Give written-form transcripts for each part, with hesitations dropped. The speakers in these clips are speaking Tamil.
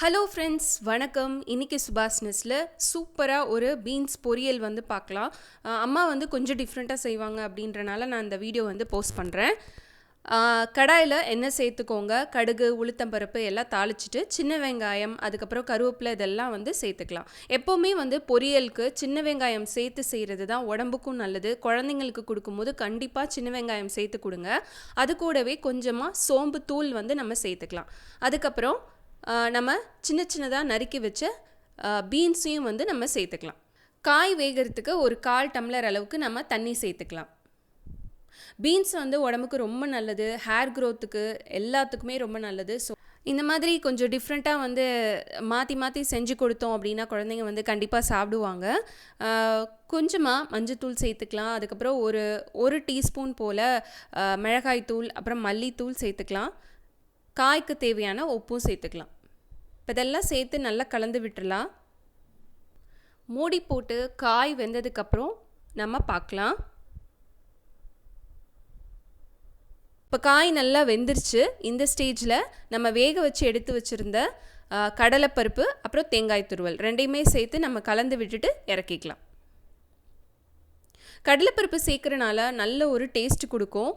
ஹலோ ஃப்ரெண்ட்ஸ், வணக்கம். இன்றைக்கி சுபாஷ்னஸில் சூப்பராக ஒரு பீன்ஸ் பொரியல் வந்து பார்க்கலாம். அம்மா வந்து கொஞ்சம் டிஃப்ரெண்ட்டாக செய்வாங்க அப்படின்றனால நான் இந்த வீடியோ வந்து போஸ்ட் பண்ணுறேன். கடாயில் எண்ணெய் சேர்த்துக்கோங்க. கடுகு, உளுத்தம்பருப்பு எல்லாம் தாளிச்சிட்டு சின்ன வெங்காயம், அதுக்கப்புறம் கருவேப்பிலை இதெல்லாம் வந்து சேர்த்துக்கலாம். எப்போவுமே வந்து பொரியலுக்கு சின்ன வெங்காயம் சேர்த்து செய்கிறது தான் உடம்புக்கும் நல்லது. குழந்தைங்களுக்கு கொடுக்கும்போது கண்டிப்பாக சின்ன வெங்காயம் சேர்த்து கொடுங்க. அது கூடவே கொஞ்சமாக சோம்பு தூள் வந்து நம்ம சேர்த்துக்கலாம். அதுக்கப்புறம் நம்ம சின்ன சின்னதாக நறுக்கி வச்ச பீன்ஸையும் வந்து நம்ம சேர்த்துக்கலாம். காய் வேகிறதுக்கு ஒரு 1/4 டம்ளர் அளவுக்கு நம்ம தண்ணி சேர்த்துக்கலாம். பீன்ஸ் வந்து உடம்புக்கு ரொம்ப நல்லது, ஹேர் க்ரோத்துக்கு எல்லாத்துக்குமே ரொம்ப நல்லது. ஸோ இந்த மாதிரி கொஞ்சம் டிஃப்ரெண்ட்டாக வந்து மாற்றி மாற்றி செஞ்சு கொடுத்தோம் அப்படின்னா குழந்தைங்க வந்து கண்டிப்பாக சாப்பிடுவாங்க. கொஞ்சமாக மஞ்சத்தூள் சேர்த்துக்கலாம். அதுக்கப்புறம் ஒரு டீஸ்பூன் போல் மிளகாய்த்தூள், அப்புறம் மல்லித்தூள் சேர்த்துக்கலாம். காய்க்கு தேவையான உப்பும் சேர்த்துக்கலாம். இப்போ இதெல்லாம் சேர்த்து நல்லா கலந்து விட்டுறலாம். மூடி போட்டு காய் வெந்ததுக்கப்புறம் நம்ம பார்க்கலாம். இப்போ காய் நல்லா வெந்துருச்சு. இந்த ஸ்டேஜில் நம்ம வேக வச்சு எடுத்து வச்சுருந்த கடலைப்பருப்பு அப்புறம் தேங்காய் துருவல் ரெண்டையுமே சேர்த்து நம்ம கலந்து விட்டுட்டு இறக்கிக்கலாம். கடலைப்பருப்பு சேர்க்குறனால நல்ல ஒரு டேஸ்ட் கொடுக்கும்.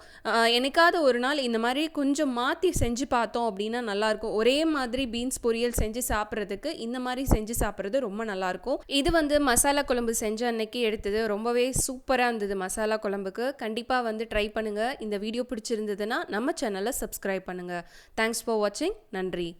என்னைக்காவது ஒரு நாள் இந்த மாதிரி கொஞ்சம் மாற்றி செஞ்சு பார்த்தோம் அப்படின்னா நல்லாயிருக்கும். ஒரே மாதிரி பீன்ஸ் பொரியல் செஞ்சு சாப்பிட்றதுக்கு இந்த மாதிரி செஞ்சு சாப்பிட்றது ரொம்ப நல்லாயிருக்கும். இது வந்து மசாலா குழம்பு செஞ்ச அன்னைக்கு எடுத்தது ரொம்பவே சூப்பராக இருந்தது. மசாலா குழம்புக்கு கண்டிப்பாக வந்து ட்ரை பண்ணுங்கள். இந்த வீடியோ பிடிச்சிருந்ததுன்னா நம்ம சேனலை சப்ஸ்கிரைப் பண்ணுங்கள். தேங்க்ஸ் ஃபார் வாட்சிங். நன்றி.